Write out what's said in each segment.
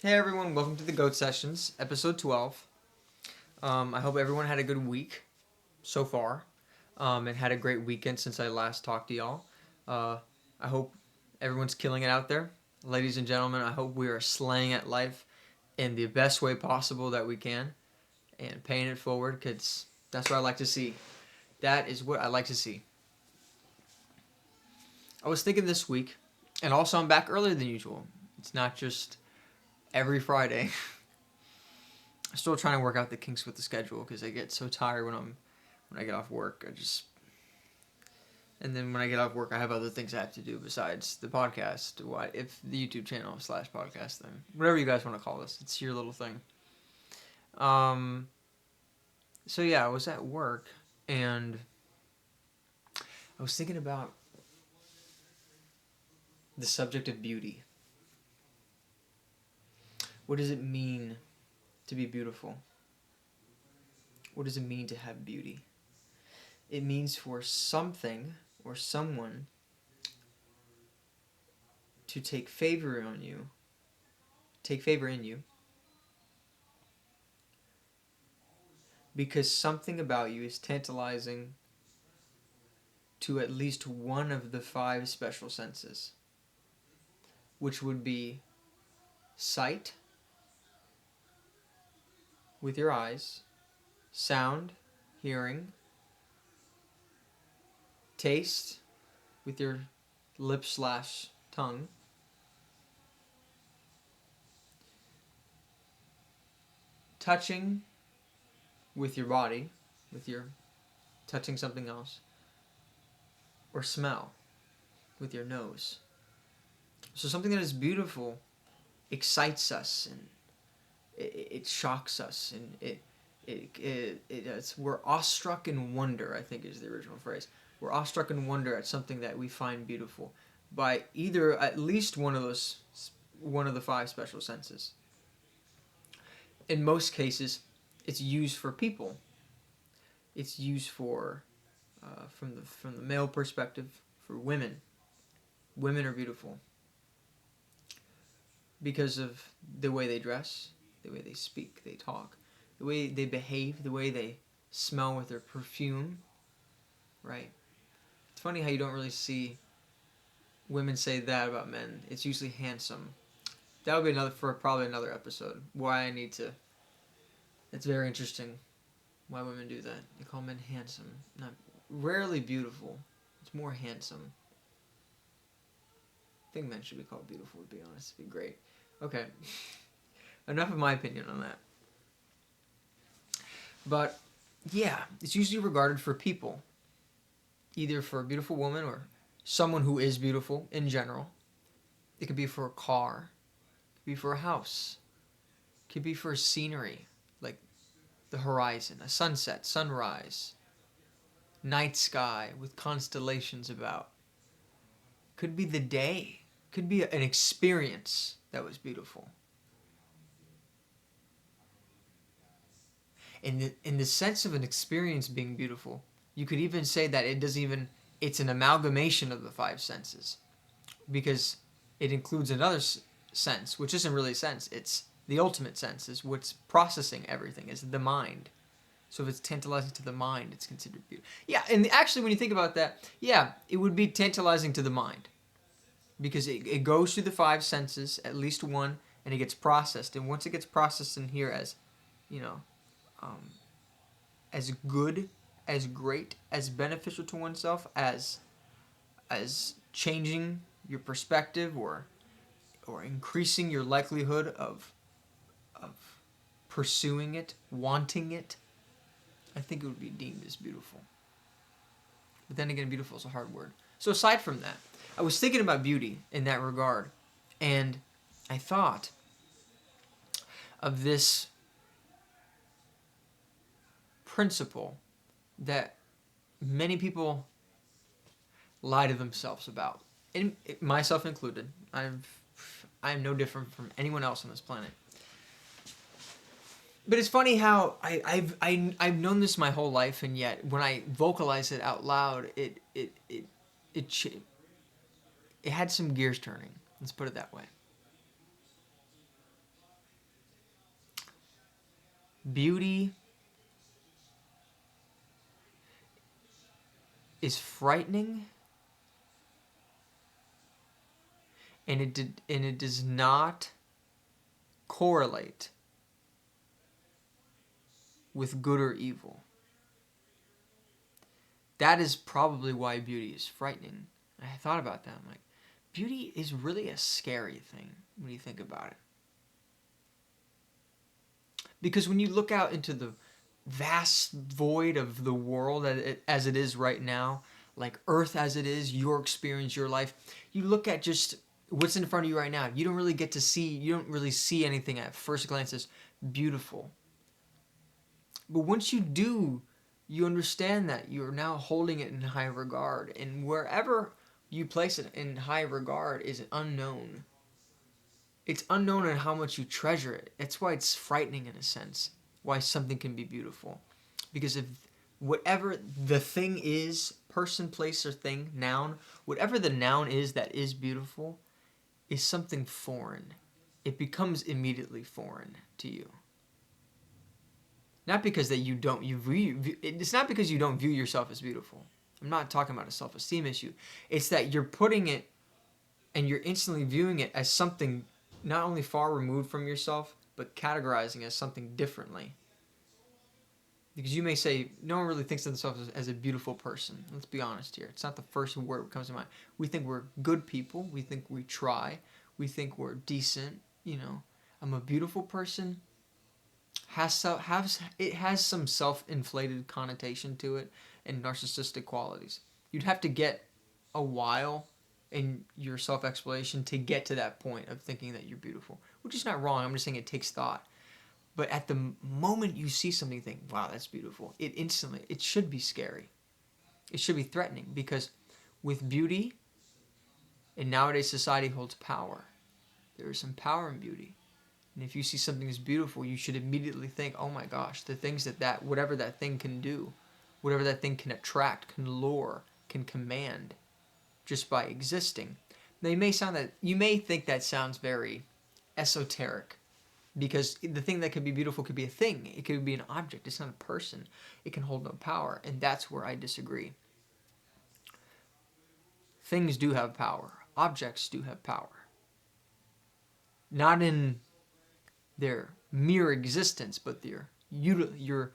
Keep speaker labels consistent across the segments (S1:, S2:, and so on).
S1: Hey everyone, welcome to the Goat Sessions, episode 12. I hope everyone had a good week so far and had a great weekend since I last talked to y'all. I hope everyone's killing it out there. Ladies and gentlemen, I hope we are slaying at life in the best way possible that we can and paying it forward because that's what I like to see. That is what I like to see. I was thinking this week, and also I'm back earlier than usual. It's not just every Friday. I'm still trying to work out the kinks with the schedule because I get so tired when I get off work. And then when I get off work, I have other things I have to do besides the podcast. If the YouTube channel / podcast thing, whatever you guys want to call this, it's your little thing. Um. So yeah, I was at work and I was thinking about the subject of beauty. What does it mean to be beautiful? What does it mean to have beauty? It means for something or someone to take favor in you, because something about you is tantalizing to at least one of the five special senses, which would be sight with your eyes, sound, hearing, taste with your lips / tongue, touching with your body, with your touching something else, or smell with your nose. So something that is beautiful excites us and it shocks us and we're awestruck in wonder, I think is the original phrase. We're awestruck in wonder at something that we find beautiful by either at least one of the five special senses. In most cases, it's used for people. It's used for from the male perspective for women. Women are beautiful because of the way they dress, the way they speak, they talk, the way they behave, the way they smell with their perfume, right? It's funny how you don't really see women say that about men. It's usually handsome. That would be probably another episode. Why I need to. It's very interesting why women do that. They call men handsome, not rarely beautiful. It's more handsome. I think men should be called beautiful. To be honest, it'd be great. Okay, enough of my opinion on that. But yeah, it's usually regarded for people, either for a beautiful woman or someone who is beautiful in general. It could be for a car, it could be for a house, it could be for a scenery, like the horizon, a sunset, sunrise, night sky with constellations about. Could be the day, could be an experience that was beautiful. In the sense of an experience being beautiful, you could even say that it's an amalgamation of the five senses because it includes another sense, which isn't really a sense. It's the ultimate sense, is what's processing everything, is the mind. So if it's tantalizing to the mind, it's considered beautiful. Yeah, and actually, when you think about that, yeah, it would be tantalizing to the mind because it goes through the five senses, at least one, and it gets processed. And once it gets processed in here as, you know, um, as good, as great, as beneficial to oneself as changing your perspective or increasing your likelihood of pursuing it, wanting it, I think it would be deemed as beautiful. But then again, beautiful is a hard word. So aside from that, I was thinking about beauty in that regard, and I thought of this principle that many people lie to themselves about, and myself included. I'm no different from anyone else on this planet. But it's funny how I've known this my whole life, and yet when I vocalize it out loud, it it had some gears turning. Let's put it that way. Beauty is frightening, and it does not correlate with good or evil. That is probably why beauty is frightening. I thought about that. I'm like, beauty is really a scary thing when you think about it. Because when you look out into the vast void of the world as it is right now, like Earth as it is, your experience, your life, you look at just what's in front of you right now. You don't really see anything at first glance as beautiful. But once you do, you understand that you're now holding it in high regard. And wherever you place it in high regard is unknown. It's unknown in how much you treasure it. That's why it's frightening in a sense. Why something can be beautiful. Because if whatever the thing is, person, place, or thing, noun, whatever the noun is that is beautiful, is something foreign. It becomes immediately foreign to you. Not because that you don't it's not because you don't view yourself as beautiful. I'm not talking about a self-esteem issue. It's that you're putting it and you're instantly viewing it as something not only far removed from yourself, but categorizing as something differently. Because you may say, no one really thinks of themselves as a beautiful person. Let's be honest here. It's not the first word that comes to mind. We think we're good people. We think we try. We think we're decent. I'm a beautiful person. It has some self-inflated connotation to it and narcissistic qualities. You'd have to get a while in your self-exploration to get to that point of thinking that you're beautiful, which is not wrong. I'm just saying it takes thought. But at the moment you see something, you think, wow, that's beautiful. It should be scary. It should be threatening, because with beauty, in nowadays society holds power. There is some power in beauty. And if you see something as beautiful, you should immediately think, oh my gosh, the things whatever that thing can do, whatever that thing can attract, can lure, can command, just by existing. Now you may think that sounds very esoteric, because the thing that could be beautiful could be a thing. It could be an object. It's not a person. It can hold no power. And that's where I disagree. Things do have power. Objects do have power. Not in their mere existence, but their utilization.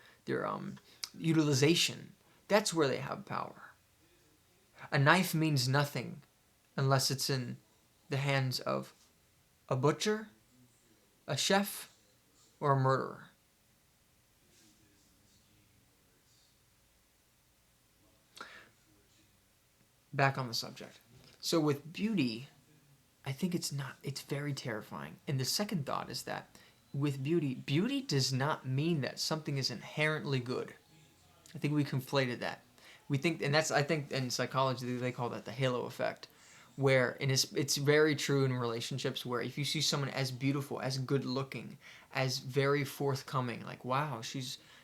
S1: That's where they have power. A knife means nothing unless it's in the hands of a butcher, a chef, or a murderer. Back on the subject. So with beauty, I think it's very terrifying. And the second thought is that with beauty does not mean that something is inherently good. I think we conflated that. We think, and I think in psychology they call that the halo effect, and it's very true in relationships, where if you see someone as beautiful, as good looking, as very forthcoming, like, wow,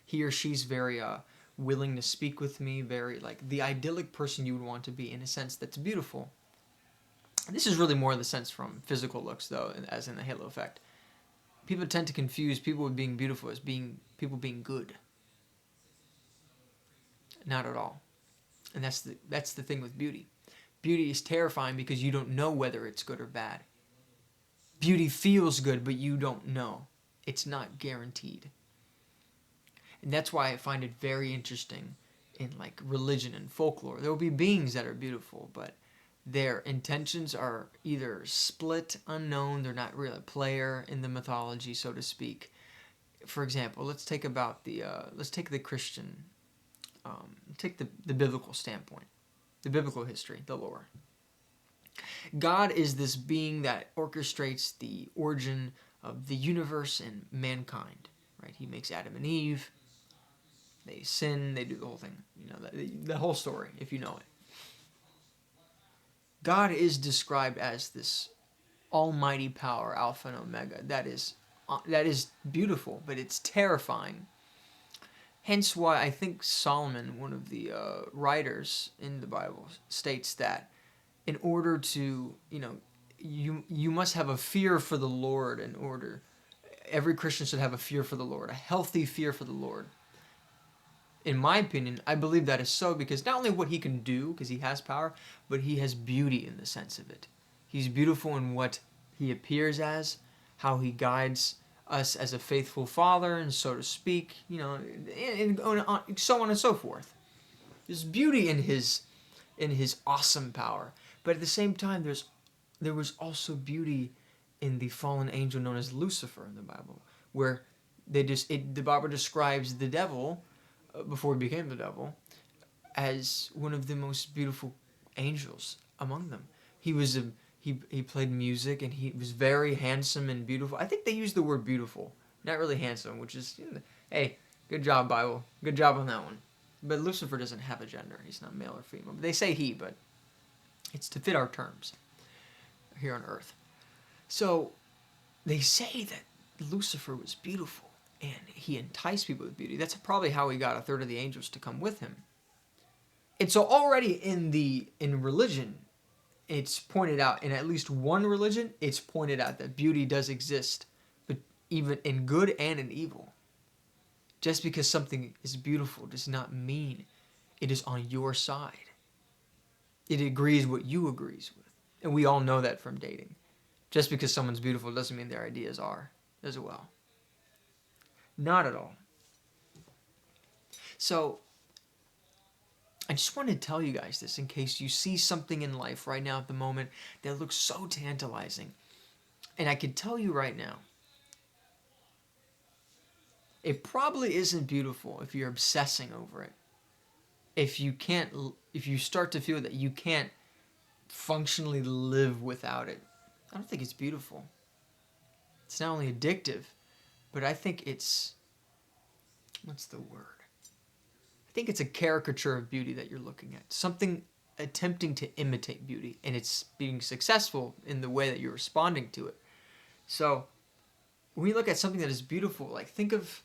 S1: he or she's very willing to speak with me, very like the idyllic person you would want to be, in a sense that's beautiful. This is really more in the sense from physical looks, though, as in the halo effect. People tend to confuse people with being beautiful as people being good. Not at all. And that's the thing with beauty. Beauty is terrifying because you don't know whether it's good or bad. Beauty feels good, but you don't know. It's not guaranteed. And that's why I find it very interesting in like religion and folklore. There will be beings that are beautiful, but their intentions are either split, unknown, they're not really a player in the mythology, so to speak. For example, let's take the Christian, take the biblical standpoint, the biblical history, the lore. God is this being that orchestrates the origin of the universe and mankind, right? He makes Adam and Eve. They sin, they do the whole thing. The whole story, if you know it. God is described as this almighty power, Alpha and Omega. That is beautiful, but it's terrifying. Hence why I think Solomon, one of the writers in the Bible, states that in order to, you must have a fear for the Lord in order. every Christian should have a fear for the Lord, a healthy fear for the Lord. In my opinion, I believe that is so because not only what he can do, because he has power, but he has beauty in the sense of it. He's beautiful in what he appears as, how he guides us as a faithful father, and so to speak, and so on and so forth. There's beauty in his awesome power, but at the same time, there was also beauty in the fallen angel known as Lucifer in the Bible, where the Bible describes the devil before he became the devil as one of the most beautiful angels among them. He played music and he was very handsome and beautiful. I think they used the word beautiful, not really handsome, which is, hey, good job, Bible. Good job on that one. But Lucifer doesn't have a gender. He's not male or female. They say he, but it's to fit our terms here on earth. So they say that Lucifer was beautiful and he enticed people with beauty. That's probably how he got a third of the angels to come with him. And so already in religion, it's pointed out, in at least one religion, it's pointed out that beauty does exist, but even in good and in evil. Just because something is beautiful does not mean it is on your side. It agrees what you agrees with. And we all know that from dating. Just because someone's beautiful doesn't mean their ideas are as well. Not at all. So, I just wanted to tell you guys this in case you see something in life right now at the moment that looks so tantalizing. And I can tell you right now, it probably isn't beautiful if you're obsessing over it. If you start to feel that you can't functionally live without it, I don't think it's beautiful. It's not only addictive, but I think it's, what's the word? I think it's a caricature of beauty that you're looking at. Something attempting to imitate beauty, and it's being successful in the way that you're responding to it. So, when you look at something that is beautiful, like think of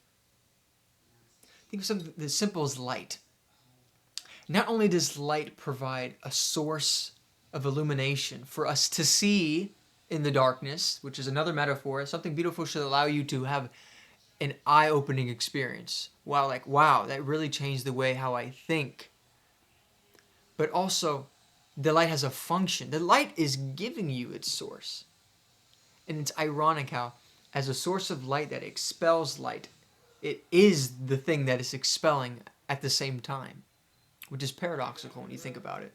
S1: something as simple as light. Not only does light provide a source of illumination for us to see in the darkness, which is another metaphor, something beautiful should allow you to have an eye-opening experience. Wow, that really changed the way how I think. But also, the light has a function. The light is giving you its source. And it's ironic how, as a source of light that expels light, it is the thing that is expelling at the same time, which is paradoxical when you think about it.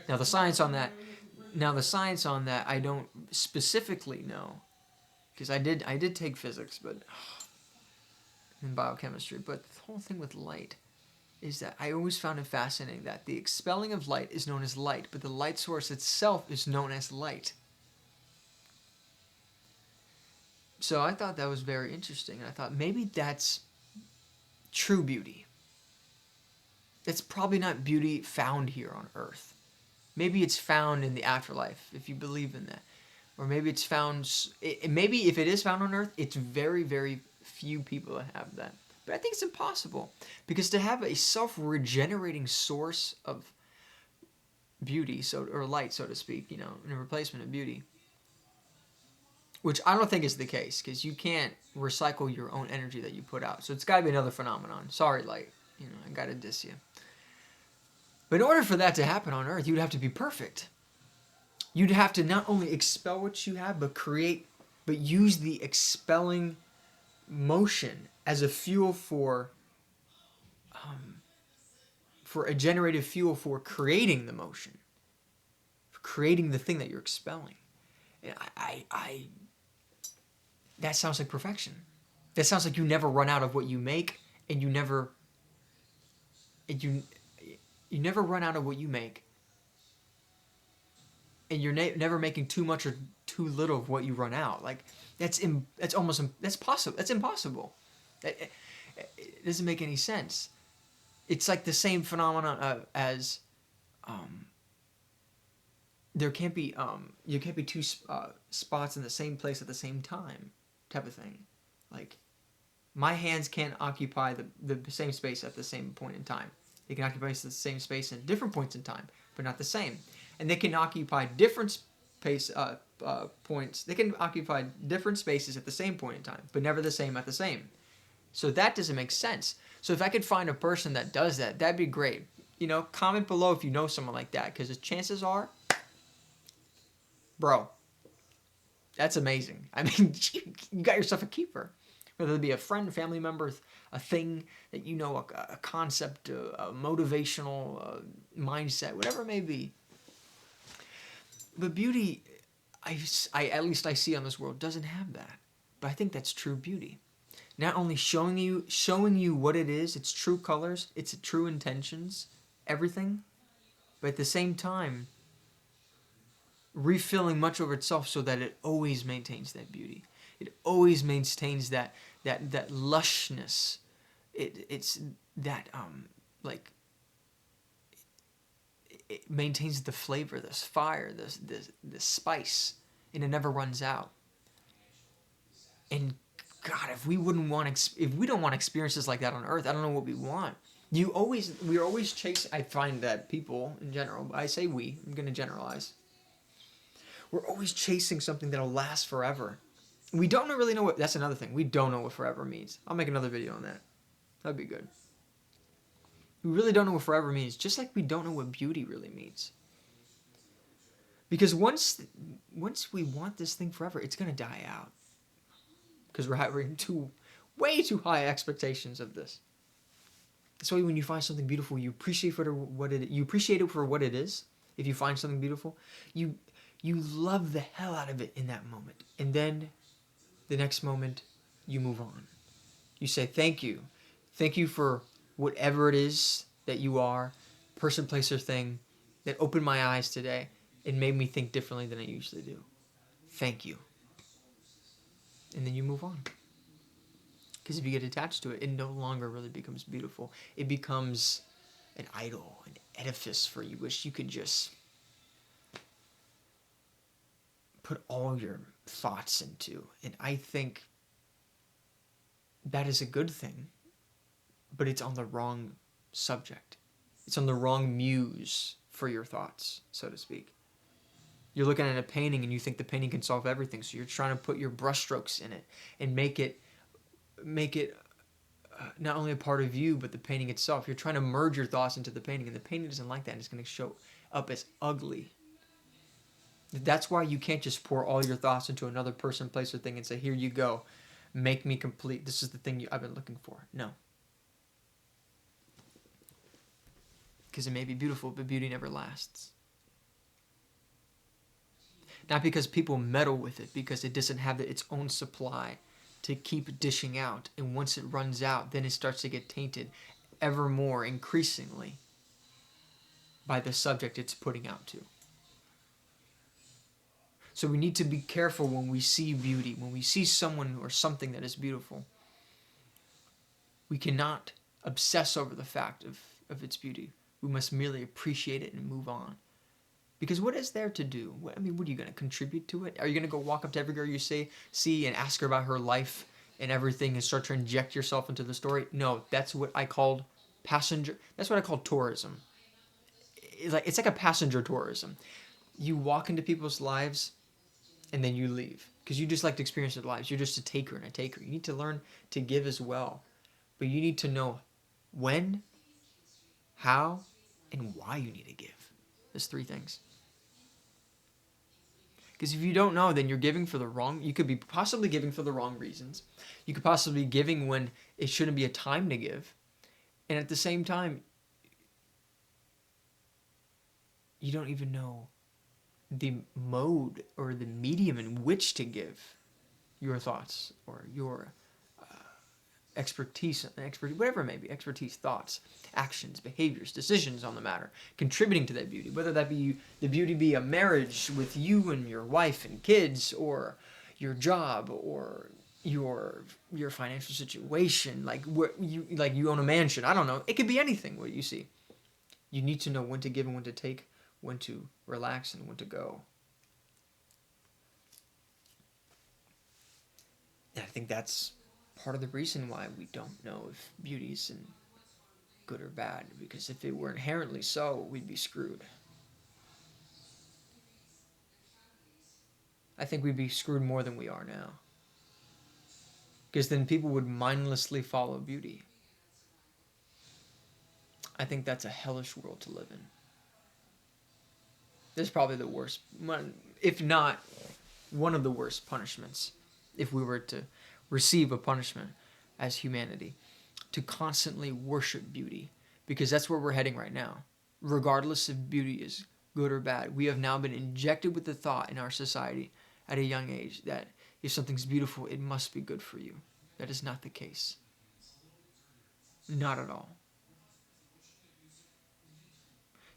S1: Now the science on that, I don't specifically know, because I did take physics, but in biochemistry. But the whole thing with light is that I always found it fascinating that the expelling of light is known as light, but the light source itself is known as light. So I thought that was very interesting, and I thought maybe that's true beauty. It's probably not beauty found here on earth. Maybe it's found in the afterlife, if you believe in that. Or maybe it's found, maybe if it is found on earth, it's very, very few people that have that. But I think it's impossible. Because to have a self-regenerating source of beauty, or light, so to speak, in a replacement of beauty, which I don't think is the case, because you can't recycle your own energy that you put out. So it's got to be another phenomenon. Sorry, light. I got to diss you. But in order for that to happen on Earth, you'd have to be perfect. You'd have to not only expel what you have, but use the expelling motion as a fuel for a generative fuel for creating the motion, for creating the thing that you're expelling. And I that sounds like perfection. That sounds like you never run out of what you make, and you never run out of what you make, and you're never making too much or too little of what you run out. Like that's possible. That's impossible. It doesn't make any sense. It's like the same phenomenon as you can't be two spots in the same place at the same time, type of thing. Like my hands can't occupy the same space at the same point in time. They can occupy the same space at different points in time, but not the same. And they can occupy different points. They can occupy different spaces at the same point in time, but never the same at the same. So that doesn't make sense. So if I could find a person that does that, that'd be great. You know, comment below if you know someone like that, because the chances are, bro, that's amazing. I mean, you got yourself a keeper. Whether it be a friend, family member, a thing that you know, a concept, a motivational mindset, whatever it may be. But beauty, at least I see on this world, doesn't have that. But I think that's true beauty. Not only showing you what it is, its true colors, its true intentions, everything, but at the same time, refilling much over itself so that it always maintains that beauty. It always maintains that lushness. It's that like it maintains the flavor, this fire, this spice, and it never runs out. And God, if we don't want experiences like that on Earth, I don't know what we want. We're always chasing. I find that people in general, I say we, I'm going to generalize. We're always chasing something that'll last forever. We don't really know what. That's another thing. We don't know what forever means. I'll make another video on that. That'd be good. We really don't know what forever means, just like we don't know what beauty really means. Because once we want this thing forever, it's gonna die out. Because we're having way too high expectations of this. That's why when you find something beautiful, you appreciate it for what it is. If you find something beautiful, you love the hell out of it in that moment, and then the next moment you move on. You say thank you for whatever it is that you are, person, place, or thing that opened my eyes today and made me think differently than I usually do. Thank you. And then you move on. Because if you get attached to it, it no longer really becomes beautiful. It becomes an idol, an edifice for you, which you could just put all your thoughts into. And I think that is a good thing, but it's on the wrong subject. It's on the wrong muse for your thoughts, so to speak. You're looking at a painting and you think the painting can solve everything, so you're trying to put your brushstrokes in it and make it not only a part of you, but the painting itself. You're trying to merge your thoughts into the painting, and the painting doesn't like that, and it's going to show up as ugly. That's why you can't just pour all your thoughts into another person, place, or thing and say, here you go, make me complete. This is the thing I've been looking for. No. Because it may be beautiful, but beauty never lasts. Not because people meddle with it, because it doesn't have its own supply to keep dishing out. And once it runs out, then it starts to get tainted ever more increasingly by the subject it's putting out to. So we need to be careful when we see beauty, when we see someone or something that is beautiful. We cannot obsess over the fact of its beauty. We must merely appreciate it and move on. Because what is there to do? What are you going to contribute to it? Are you going to go walk up to every girl you see and ask her about her life and everything and start to inject yourself into the story? No, that's what I called passenger. That's what I call tourism. It's like a passenger tourism. You walk into people's lives and then you leave because you just like to experience their lives. You're just a taker and a taker. You need to learn to give as well, but you need to know when, how, and why you need to give. There's 3 things. Because if you don't know, then you're giving for the wrong. You could be possibly giving for the wrong reasons. You could possibly be giving when it shouldn't be a time to give, and at the same time, you don't even know the mode or the medium in which to give your thoughts or your expertise, whatever it may be, expertise, thoughts, actions, behaviors, decisions on the matter, contributing to that beauty, whether that be the beauty be a marriage with you and your wife and kids, or your job, or your financial situation, like you own a mansion. I don't know. It could be anything. What you see, you need to know when to give and when to take, when to relax and when to go. And I think that's part of the reason why we don't know if beauty is good or bad, because if it were inherently so, we'd be screwed. I think we'd be screwed more than we are now. Because then people would mindlessly follow beauty. I think that's a hellish world to live in. This is probably the worst, if not one of the worst punishments, if we were to receive a punishment as humanity, to constantly worship beauty. Because that's where we're heading right now. Regardless if beauty is good or bad, we have now been injected with the thought in our society at a young age that if something's beautiful, it must be good for you. That is not the case. Not at all.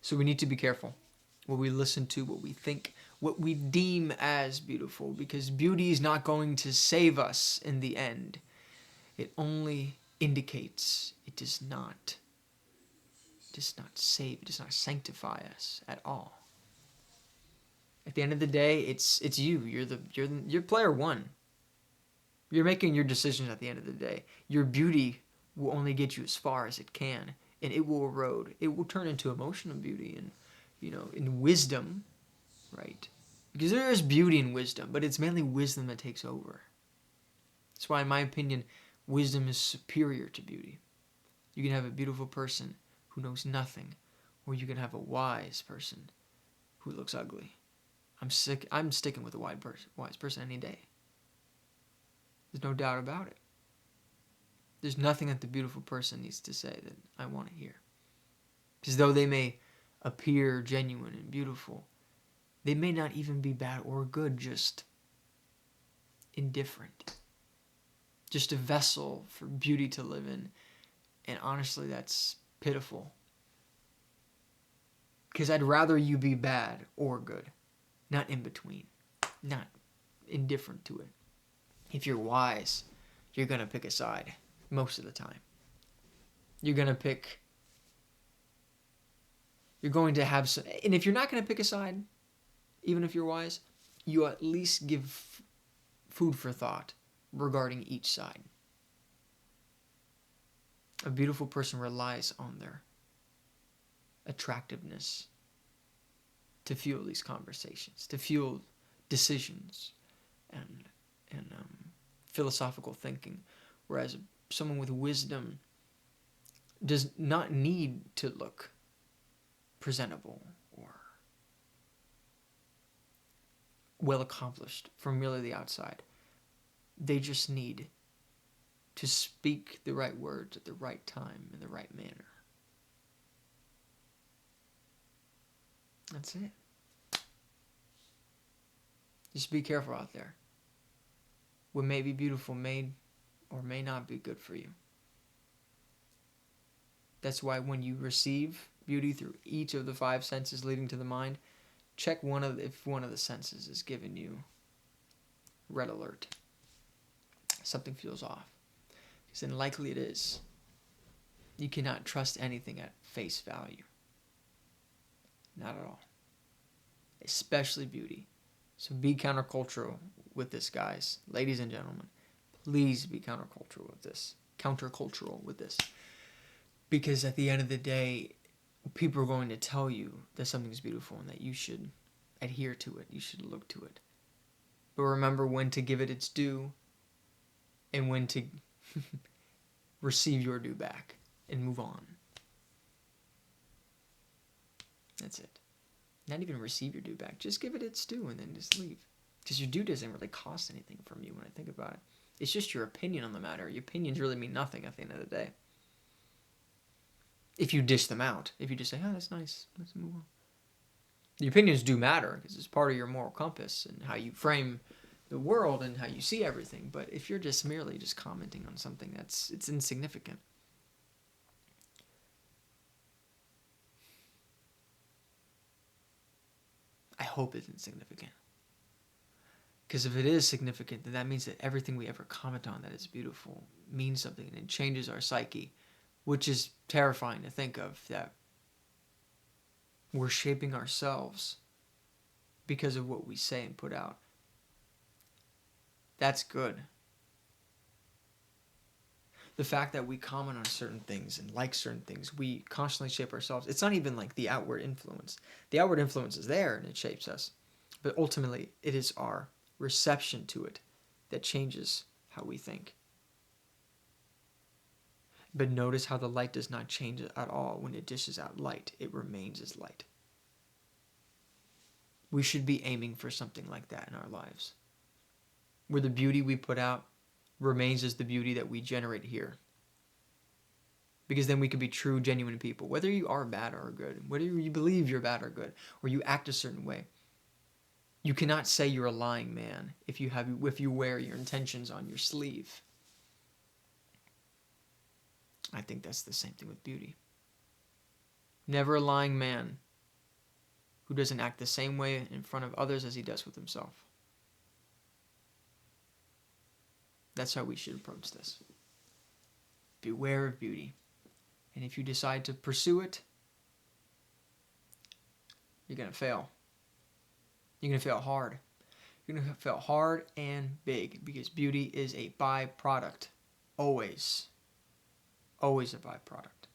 S1: So we need to be careful what we listen to, what we think, what we deem as beautiful, because beauty is not going to save us in the end. It only indicates, it does not save, it does not sanctify us at all. At the end of the day, it's you. You're player one. You're making your decisions at the end of the day. Your beauty will only get you as far as it can, and it will erode. It will turn into emotional beauty and, in wisdom, right? Because there is beauty in wisdom, but it's mainly wisdom that takes over. That's why, in my opinion, wisdom is superior to beauty. You can have a beautiful person who knows nothing, or you can have a wise person who looks ugly. I'm sticking with a wise person any day. There's no doubt about it. There's nothing that the beautiful person needs to say that I want to hear. Because though they may appear genuine and beautiful, they may not even be bad or good, just indifferent. Just a vessel for beauty to live in. And honestly, that's pitiful. Because I'd rather you be bad or good, not in between, not indifferent to it. If you're wise, you're going to pick a side most of the time. You're going to have some, and if you're not going to pick a side, even if you're wise, you at least give food for thought regarding each side. A beautiful person relies on their attractiveness to fuel these conversations, to fuel decisions and philosophical thinking, whereas someone with wisdom does not need to look presentable or well accomplished from merely the outside. They just need to speak the right words at the right time in the right manner. That's it. Just be careful out there. What may be beautiful may or may not be good for you. That's why when you receive beauty through each of the five senses leading to the mind, check if one of the senses is giving you red alert. Something feels off. Because then likely it is. You cannot trust anything at face value. Not at all. Especially beauty. So be countercultural with this, guys. Ladies and gentlemen, please be countercultural with this. Because at the end of the day, people are going to tell you that something's beautiful and that you should adhere to it. You should look to it. But remember when to give it its due and when to receive your due back and move on. That's it. Not even receive your due back. Just give it its due and then just leave. Because your due doesn't really cost anything from you when I think about it. It's just your opinion on the matter. Your opinions really mean nothing at the end of the day. If you dish them out. If you just say, oh, that's nice. Let's move on. The opinions do matter because it's part of your moral compass and how you frame the world and how you see everything. But if you're just merely just commenting on something, it's insignificant. I hope it's insignificant. Because if it is significant, then that means that everything we ever comment on that is beautiful means something and it changes our psyche, which is terrifying to think of, that we're shaping ourselves because of what we say and put out. That's good. The fact that we comment on certain things and like certain things, we constantly shape ourselves. It's not even like the outward influence. The outward influence is there and it shapes us. But ultimately, it is our reception to it that changes how we think. But notice how the light does not change at all when it dishes out light. It remains as light. We should be aiming for something like that in our lives, where the beauty we put out remains as the beauty that we generate here. Because then we can be true, genuine people, whether you are bad or good, whether you believe you're bad or good, or you act a certain way. You cannot say you're a lying man if you wear your intentions on your sleeve. I think that's the same thing with beauty. Never a lying man who doesn't act the same way in front of others as he does with himself. That's how we should approach this. Beware of beauty. And if you decide to pursue it, you're going to fail. You're going to fail hard. You're going to fail hard and big, because beauty is a byproduct. Always. Always a byproduct.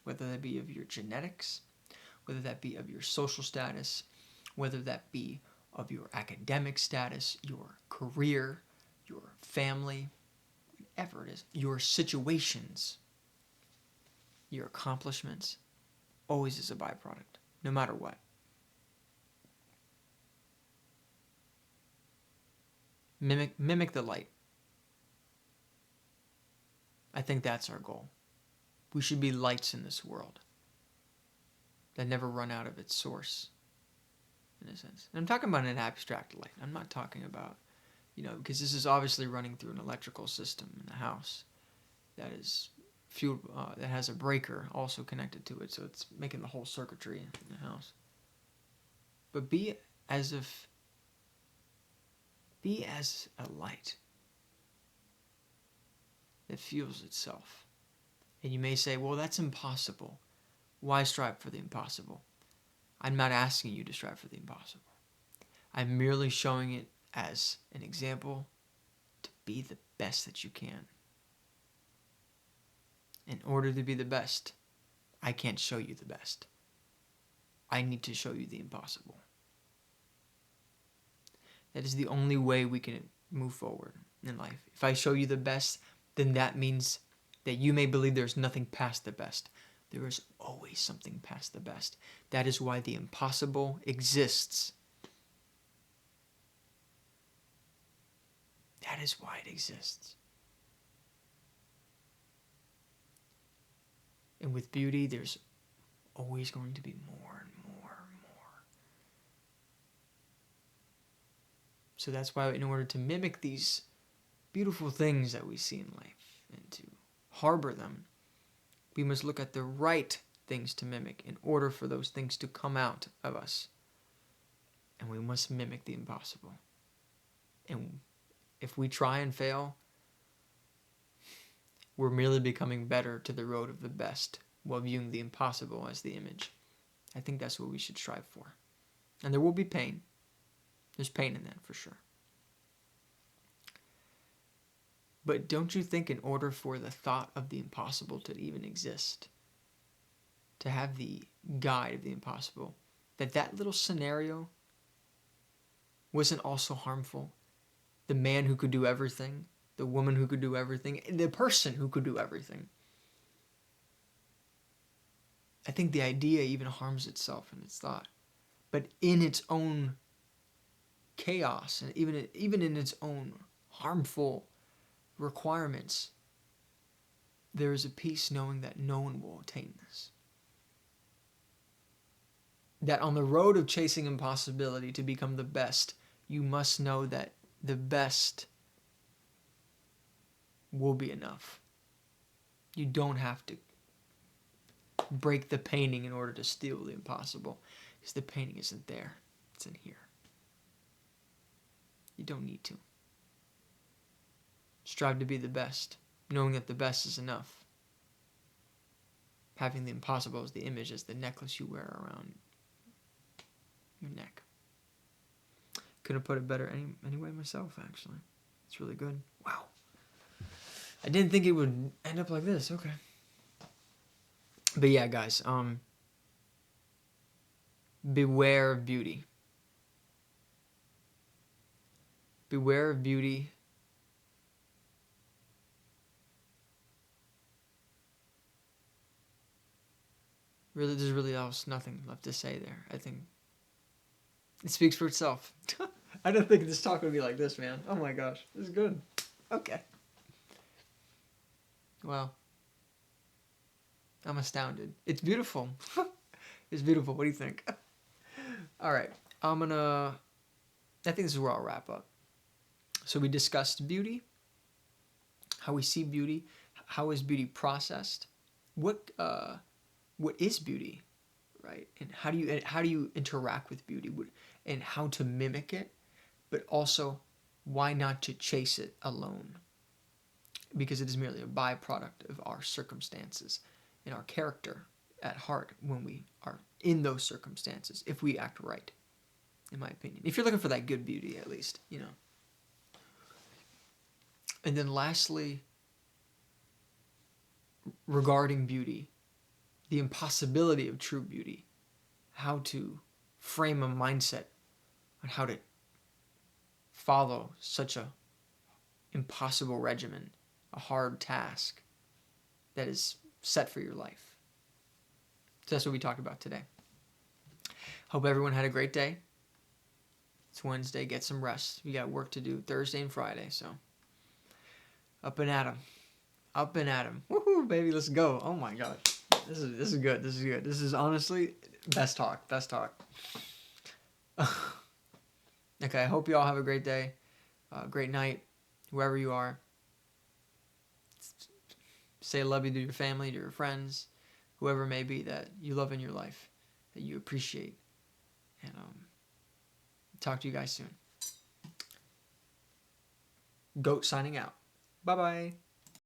S1: Whether that be of your genetics, whether that be of your social status, whether that be of your academic status, your career, your family, whatever it is, your situations, your accomplishments, always is a byproduct, no matter what. Mimic the light. I think that's our goal. We should be lights in this world that never run out of its source, in a sense. And I'm talking about an abstract light. I'm not talking about, because this is obviously running through an electrical system in the house that is fueled, that has a breaker also connected to it, so it's making the whole circuitry in the house. But be as a light that fuels itself. And you may say, well, that's impossible. Why strive for the impossible? I'm not asking you to strive for the impossible. I'm merely showing it as an example to be the best that you can. In order to be the best, I can't show you the best. I need to show you the impossible. That is the only way we can move forward in life. If I show you the best, then that means that you may believe there's nothing past the best. There is always something past the best. That is why the impossible exists. That is why it exists. And with beauty, there's always going to be more and more and more. So that's why, in order to mimic these beautiful things that we see in life and to harbor them, we must look at the right things to mimic in order for those things to come out of us. And we must mimic the impossible. And if we try and fail, we're merely becoming better to the road of the best while viewing the impossible as the image. I think that's what we should strive for. And there will be pain. There's pain in that for sure. But don't you think in order for the thought of the impossible to even exist, to have the guide of the impossible, that little scenario wasn't also harmful? The man who could do everything, the woman who could do everything, the person who could do everything. I think the idea even harms itself in its thought. But in its own chaos, and even in its own harmful requirements, there is a peace knowing that no one will attain this. That on the road of chasing impossibility to become the best, you must know that the best will be enough. You don't have to break the painting in order to steal the impossible, because the painting isn't there. It's in here. You don't need to. Strive to be the best, knowing that the best is enough. Having the impossible as the image, as the necklace you wear around your neck. Couldn't put it better anyway myself, actually. It's really good. Wow. I didn't think it would end up like this. Okay. But yeah, guys, beware of beauty. Beware of beauty. Really, there's really else nothing left to say there. I think it speaks for itself. I didn't think this talk would be like this, man. Oh my gosh, this is good. Okay. Well, I'm astounded. It's beautiful. It's beautiful. What do you think? All right. I think this is where I'll wrap up. So we discussed beauty, how we see beauty, how is beauty processed, what is beauty, right? And how do you interact with beauty, and how to mimic it, but also why not to chase it alone, because it is merely a byproduct of our circumstances and our character at heart when we are in those circumstances, if we act right, in my opinion. If you're looking for that good beauty, at least, you know. And then lastly, regarding beauty, the impossibility of true beauty, how to frame a mindset on how to follow such a impossible regimen, a hard task that is set for your life. So that's what we talked about today. Hope everyone had a great day. It's Wednesday. Get some rest. We got work to do Thursday and Friday, so up and at 'em. Up and at 'em. Woohoo, baby, let's go. Oh my gosh. This is good. This is good. This is honestly best talk. Best talk. Okay, I hope you all have a great day. Great night, wherever you are. Say I love you to your family, to your friends, whoever it may be that you love in your life, that you appreciate. And talk to you guys soon. Goat signing out. Bye-bye.